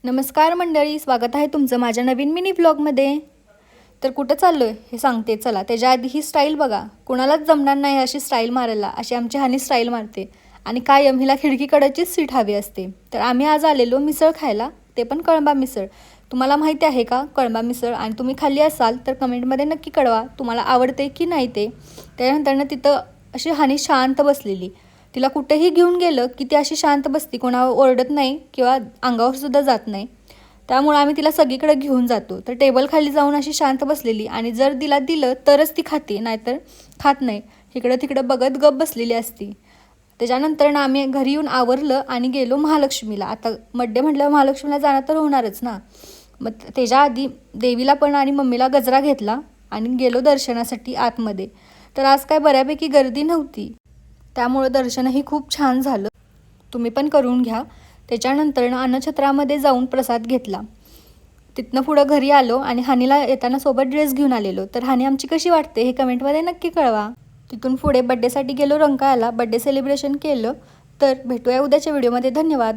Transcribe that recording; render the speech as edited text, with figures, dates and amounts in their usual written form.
नमस्कार मंडळी, स्वागत आहे तुमचं माझ्या नवीन मिनी व्लॉगमध्ये। तर कुठं चाललो आहे हे सांगते चला। त्याच्या आधी ही स्टाईल बघा, कुणालाच जमणार नाही अशी स्टाईल मारायला, अशी आमची हानी स्टाईल मारते आणि कायम हिला खिडकीकडेचीच सीट हवी असते। तर आम्ही आज आलेलो मिसळ खायला, ते पण कळंबा मिसळ। तुम्हाला माहिती आहे का कळंबा मिसळ? आणि तुम्ही खाल्ली असाल तर कमेंटमध्ये नक्की कळवा तुम्हाला आवडते की नाही ते। त्यानंतर तिथं अशी हानी शांत बसलेली, तिला कुठेही घेऊन गेलं की ती अशी शांत बसती, कोणावर ओरडत नाही किंवा अंगावर सुद्धा जात नाही। त्यामुळे आम्ही तिला सगळीकडे घेऊन जातो। तर टेबल खाली जाऊन अशी शांत बसलेली आणि जर तिला दिलं तरच ती खाते, नाहीतर खात नाही, इकडं तिकडं बघत गप बसलेली असती। त्याच्यानंतर आम्ही घरी येऊन आवरलं आणि गेलो महालक्ष्मीला। आता बड्डे म्हटल्यावर महालक्ष्मीला जाणं तर होणारच ना। मग त्याच्या आधी देवीला पण आणि मम्मीला गजरा घेतला आणि गेलो दर्शनासाठी आतमध्ये। तर आज काय बऱ्यापैकी गर्दी नव्हती, त्यामुळे दर्शनही खूप छान झालं, तुम्ही पण करून घ्या। त्याच्यानंतर अन्नछत्रामध्ये जाऊन प्रसाद घेतला। तिथनं पुढं घरी आलो आणि हानीला येताना सोबत ड्रेस घेऊन आलेलो। तर हानी आमची कशी वाटते हे कमेंटमध्ये नक्की कळवा। तिथून पुढे बड्डेसाठी गेलो रंकाळ्याला, बड्डे सेलिब्रेशन केलं। तर भेटूया उद्याच्या व्हिडिओमध्ये, धन्यवाद।